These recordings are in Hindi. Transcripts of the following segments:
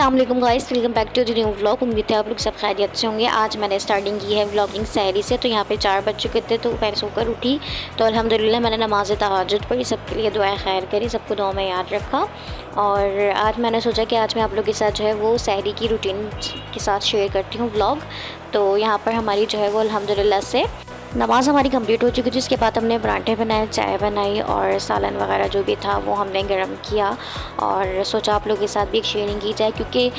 अस्सलाम वालेकुम guys, welcome back to the new vlog. उम्मीद है आप लोग सब खैरियत से होंगे। आज मैंने स्टार्टिंग की है व्लॉगिंग सहरी से। तो यहाँ पे 4 बज चुके थे तो मैं सोकर उठी तो अल्हम्दुलिल्लाह मैंने नमाज तहज्जुद पढ़ी, सबके लिए दुआ खैर करी, सबको दुआ में याद रखा। और आज मैंने सोचा कि आज मैं आप लोग के साथ जो है वो सहरी की रूटीन के साथ शेयर करती हूँ व्लॉग। तो यहाँ पर हमारी जो है वो अल्हम्दुलिल्लाह से नमाज़ हमारी कंप्लीट हो चुकी थी। उसके बाद हमने पराठे बनाए, चाय बनाई और सालन वगैरह जो भी था वो हमने गर्म किया। और सोचा आप लोगों के साथ भी एक शेयरिंग की जाए, क्योंकि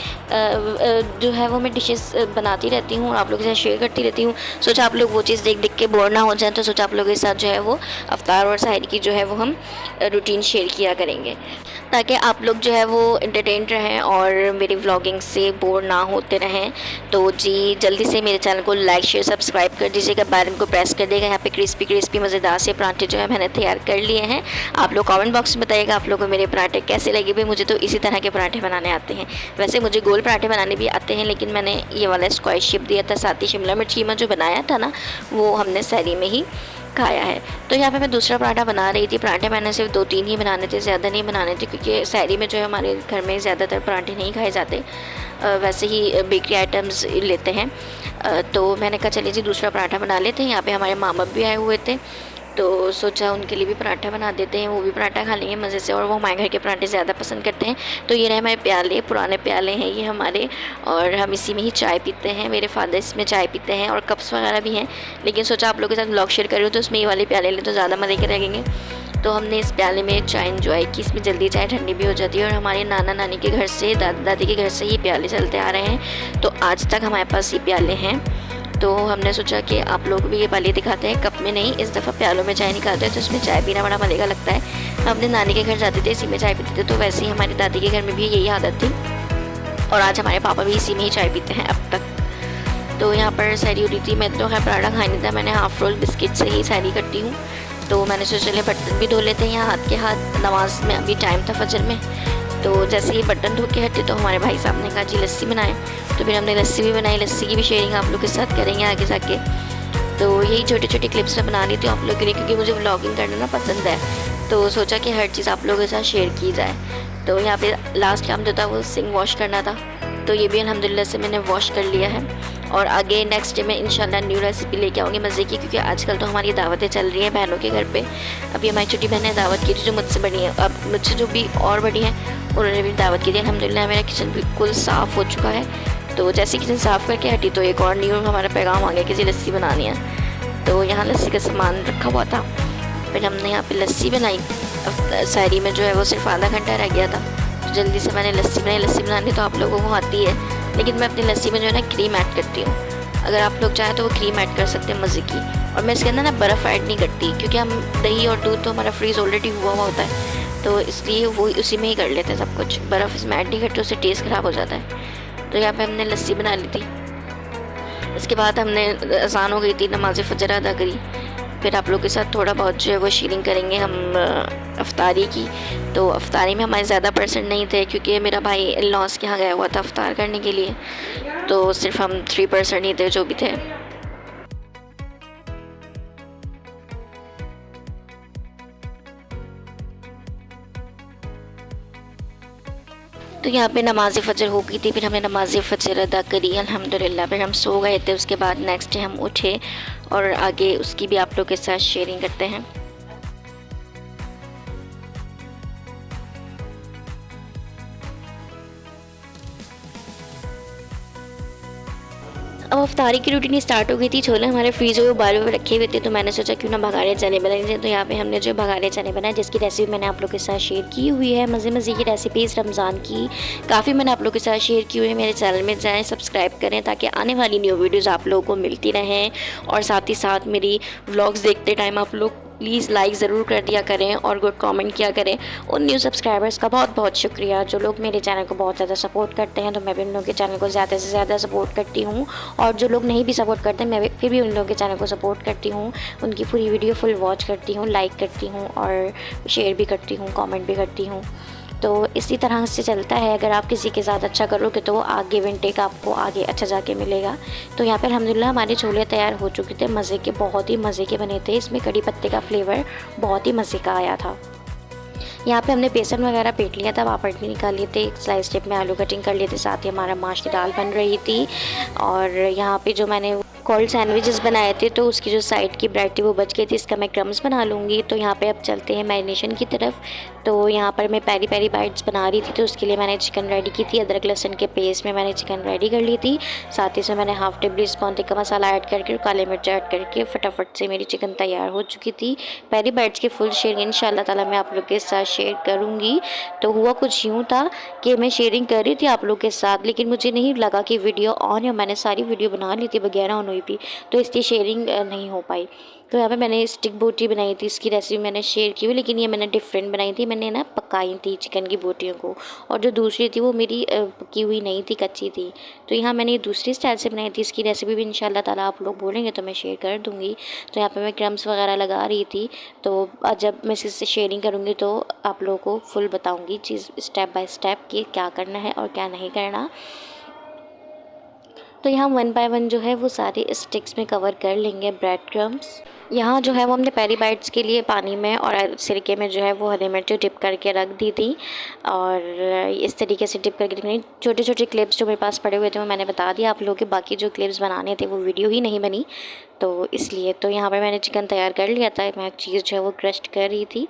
जो है वो मैं डिशेस बनाती रहती हूँ और आप लोगों के साथ शेयर करती रहती हूँ। सोचा आप लोग वो चीज़ देख देख के बोर ना हो जाए, तो सोचा आप लोगों के साथ जो है वो अफ्तार और सहरी की जो है वो हम रूटीन शेयर किया करेंगे, ताकि आप लोग जो है वो एंटरटेन रहें और मेरी व्लॉगिंग से बोर ना होते रहें। तो जी जल्दी से मेरे चैनल को लाइक शेयर सब्सक्राइब कर दीजिएगा, बेल आइकन को प्रेस कर देगा। यहाँ पे क्रिस्पी मज़ेदार से पराठे जो है मैंने तैयार कर लिए हैं। आप लोग कमेंट बॉक्स में बताइएगा आप लोगों को मेरे पराठे कैसे लगे। भाई मुझे तो इसी तरह के पराठे बनाने आते हैं। वैसे मुझे गोल पराठे बनाने भी आते हैं, लेकिन मैंने ये वाला स्क्वायर शेप दिया था। साथ ही शिमला मिर्च कीमा जो बनाया था ना, वो हमने सहरी में ही खाया है। तो यहाँ पे मैं दूसरा पराठा बना रही थी। पराठे मैंने सिर्फ 2-3 ही बनाने थे, ज़्यादा नहीं बनाने थे, क्योंकि सहरी में जो है हमारे घर में ज़्यादातर पराठे नहीं खाए जाते, वैसे ही बेकरी आइटम्स लेते हैं। तो मैंने कहा चलिए जी दूसरा पराठा बना लेते हैं। यहाँ पे हमारे माँ बाप भी आए हुए थे, तो सोचा उनके लिए भी पराठा बना देते हैं, वो भी पराठा खा लेंगे मज़े से। और वो हमारे घर के पराठे ज़्यादा पसंद करते हैं। तो ये रहे हमारे प्याले, पुराने प्याले हैं ये हमारे, और हम इसी में ही चाय पीते हैं। मेरे फादर इसमें चाय पीते हैं और कप्स वगैरह भी हैं, लेकिन सोचा आप लोगों के साथ व्लॉग शेयर कर रही हूँ तो उसमें ये वाले प्याले ले तो ज़्यादा मज़े के रहेंगे। तो हमने इस प्याले में चाय इंजॉय की। इसमें जल्दी चाय ठंडी भी हो जाती है, और हमारे नाना नानी के घर से, दादा दादी के घर से ये प्याले चलते आ रहे हैं, तो आज तक हमारे पास ये प्याले हैं। तो हमने सोचा कि आप लोग भी ये प्याले दिखाते हैं, कप में नहीं, इस दफ़ा प्यालों में चाय निकालते हैं, तो इसमें चाय पीना बड़ा मज़े का लगता है। हम अपने नानी के घर जाते थे, इसी में चाय पीते थे, तो वैसे ही हमारी दादी के घर में भी यही आदत थी, और आज हमारे पापा भी इसी में ही चाय पीते हैं अब तक। तो यहाँ पर सहरी हो रही थी। मैं तो खैर पराठा खाई नहीं था, मैंने हाफ़ रोल बिस्किट से ही सहरी करती हूँ। तो मैंने सोचा चलिए बर्तन भी धो लेते हैं, यहाँ हाथ के हाथ नमाज में अभी टाइम था फजर में। तो जैसे ही बर्तन धो के हटे तो हमारे भाई साहब ने कहा जी लस्सी बनाएं, तो फिर हमने लस्सी भी बनाई। लस्सी की भी शेयरिंग आप लोग के साथ करेंगे आगे जाके। तो यही छोटी छोटी क्लिप्स मैं बना रही थी आप लोग के लिए, क्योंकि मुझे व्लॉगिंग करना ना पसंद है, तो सोचा कि हर चीज़ आप लोगों के साथ शेयर की जाए। तो यहाँ पे लास्ट काम जो था वो सिंक वॉश करना था, तो ये भी अल्हम्दुलिल्लाह से मैंने वॉश कर लिया है। और आगे नेक्स्ट डे में इंशाल्लाह न्यू रेसिपी लेके आऊँगी मज़े की, क्योंकि आजकल तो हमारी दावतें चल रही हैं बहनों के घर पे। अभी हमारी छोटी बहन ने दावत की थी जो मुझसे बड़ी है, अब मुझसे जो भी और बड़ी हैं उन्होंने भी दावत की थी। अल्हम्दुलिल्लाह मेरा किचन बिल्कुल साफ़ हो चुका है। तो जैसे किचन साफ़ करके हटी तो एक और न्यू हमारा पैगाम आ गया कि जी लस्सी बनानी है। तो यहाँ लस्सी का सामान रखा हुआ था, फिर हमने यहाँ पे लस्सी बनाई। सहरी में जो है वो सिर्फ आधा घंटा रह गया था, तो जल्दी से मैंने लस्सी बनाई। लस्सी बनानी तो आप लोगों को आती है, लेकिन मैं अपनी लस्सी में जो है ना क्रीम ऐड करती हूँ। अगर आप लोग चाहें तो वो क्रीम ऐड कर सकते हैं मज़े की। और मैं इसके अंदर ना बर्फ़ ऐड नहीं करती, क्योंकि हम दही और दूध तो हमारा फ्रीज़ ऑलरेडी हुआ होता है, तो इसलिए वो उसी में ही कर लेते हैं सब कुछ। बर्फ़ इसमें ऐड नहीं करते, उससे टेस्ट ख़राब हो जाता है। तो यहाँ पे हमने लस्सी बना ली थी। इसके बाद हमने अज़ान हो गई थी, नमाज़ फ़जर अदा करी। फिर आप लोग के साथ थोड़ा बहुत जो है वो शेयरिंग करेंगे हम अफ्तारी की। तो अफ्तारी में हमारे ज़्यादा पर्सन नहीं थे, क्योंकि मेरा भाई इन-लॉज़ के यहाँ गया हुआ था अफ्तार करने के लिए, तो सिर्फ हम 3 पर्सन ही थे जो भी थे। तो यहाँ पे नमाज़ फ़जर हो गई थी, फिर हमने नमाज़ फ़जर अदा करी अल्हम्दुलिल्लाह। फिर हम सो गए थे। उसके बाद नेक्स्ट डे हम उठे और आगे उसकी भी आप लोग के साथ शेयरिंग करते हैं। अब अफ्तारी की रूटीन स्टार्ट हो गई थी। छोले हमारे फ्रीज़र में उबाले हुए रखे हुए थे, तो मैंने सोचा क्यों ना भगारे चने बनाए। तो यहाँ पे हमने जो भगारे चने बनाए, जिसकी रेसिपी मैंने आप लोग के साथ शेयर की हुई है। मज़े की रेसिपीज़ रमज़ान की काफ़ी मैंने आप लोग के साथ शेयर की हुई है। मेरे चैनल में जाएँ, सब्सक्राइब करें, ताकि आने वाली न्यू वीडियोज़ आप लोगों को मिलती रहें। और साथ ही साथ मेरी व्लॉग्स देखते टाइम आप लोग प्लीज़ लाइक ज़रूर कर दिया करें और गुड कमेंट किया करें। उन न्यू सब्सक्राइबर्स का बहुत बहुत शुक्रिया जो लोग मेरे चैनल को बहुत ज़्यादा सपोर्ट करते हैं। तो मैं भी उन लोगों के चैनल को ज़्यादा से ज़्यादा सपोर्ट करती हूँ, और जो लोग नहीं भी सपोर्ट करते मैं फिर भी उन लोगों के चैनल को सपोर्ट करती हूँ। उनकी पूरी वीडियो फुल वॉच करती हूँ, लाइक करती हूँ और शेयर भी करती हूँ, कॉमेंट भी करती हूँ। तो इसी तरह से चलता है। अगर आप किसी के साथ अच्छा करोगे तो आगे गिव एंड टेक आपको आगे अच्छा जाके मिलेगा। तो यहाँ पर अल्हम्दुलिल्लाह हमारे छोले तैयार हो चुके थे। मज़े के, बहुत ही मज़े के बने थे। इसमें कड़ी पत्ते का फ्लेवर बहुत ही मज़े का आया था। यहाँ पे हमने बेसन वगैरह पेट लिया था, पापड़ भी निकाल लिए थे, एक स्लाइस शेप में आलू कटिंग कर लिए थे, साथ ही हमारा माश की दाल बन रही थी। और यहाँ पे जो मैंने कोल्ड सैंडविचेस बनाए थे तो उसकी जो साइड की ब्रेड थी वो बच गई थी, इसका मैं क्रम्स बना लूँगी। तो यहाँ पे अब चलते हैं मैरिनेशन की तरफ। तो यहाँ पर मैं पेरी पेरी बाइट्स बना रही थी, तो उसके लिए मैंने चिकन रेडी की थी। अदरक लहसुन के पेस्ट में मैंने चिकन रेडी कर ली थी, साथ ही इसमें मैंने half table spoon tikka masala add करके और काली मिर्च ऐड करके फटाफट से मेरी चिकन तैयार हो चुकी थी। पेरी बाइट्स की फुल शेयरिंग इंशाल्लाह ताला मैं आप लोग के साथ शेयर करूँगी। तो हुआ कुछ यूँ था कि मैं शेयरिंग कर रही थी आप लोग के साथ, लेकिन मुझे नहीं लगा कि वीडियो ऑन है। मैंने सारी वीडियो बना ली थी बगैर ऑन हुई भी, तो इसलिए शेयरिंग नहीं हो पाई। तो यहाँ पे मैंने स्टिक बोटी बनाई थी, इसकी रेसिपी मैंने शेयर की हुई, लेकिन ये मैंने डिफरेंट बनाई थी। मैंने ना पकाई थी चिकन की बोटियों को, और जो दूसरी थी वो मेरी पकी हुई नहीं थी, कच्ची थी। तो यहाँ मैंने दूसरी स्टाइल से बनाई थी, इसकी रेसिपी भी इंशाल्लाह ताला आप लोग बोलेंगे तो मैं शेयर कर दूँगी। तो यहाँ पर मैं क्रम्स वगैरह लगा रही थी, तो जब मैं इससे शेयरिंग करूँगी तो आप लोगों को फुल बताऊँगी चीज़ स्टेप बाय स्टेप कि क्या करना है और क्या नहीं करना। तो यहाँ वन बाय वन जो है वो सारे स्टिक्स में कवर कर लेंगे ब्रेड क्रम्स। यहाँ जो है वो हमने पेरी बाइट्स के लिए पानी में और सिरके में जो है वो हरी मिर्च डिप करके रख दी थी, और इस तरीके से डिप करके रखनी। छोटे छोटे क्लिप्स जो मेरे पास पड़े हुए थे वो मैंने बता दिया आप लोगों के, बाकी जो क्लिप्स बनाने थे वो वीडियो ही नहीं बनी, तो इसलिए। तो यहाँ पर मैंने चिकन तैयार कर लिया था, मैं चीज़ जो है वो क्रस्ट कर रही थी,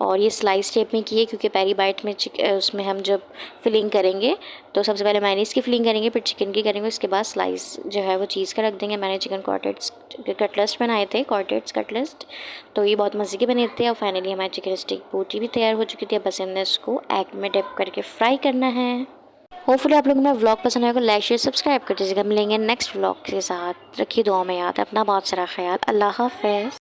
और ये स्लाइस शेप में की है क्योंकि पेरी बाइट में उसमें हम जब फिलिंग करेंगे तो सबसे पहले मेयोनीज़ की फिलिंग करेंगे, फिर चिकन की करेंगे, उसके बाद स्लाइस जो है वो चीज़ का रख देंगे। मैंने चिकन कटलेट्स बनाए थे, कॉटेट्स कटलेट्स, तो ये बहुत मज़े के बने थे। और फाइनली हमारी चिकन स्टिक बोटी भी तैयार हो चुकी थी, बस हमने इसको एग में डिप करके फ्राई करना है। होपफुली आप लोगों को मेरा व्लॉग पसंद आएगा, लाइक शेयर सब्सक्राइब कर दीजिएगा। मिलेंगे नेक्स्ट व्लॉग के साथ, रखिए दुआ में याद, अपना बहुत सारा ख्याल। अल्लाह हाफ़िज़।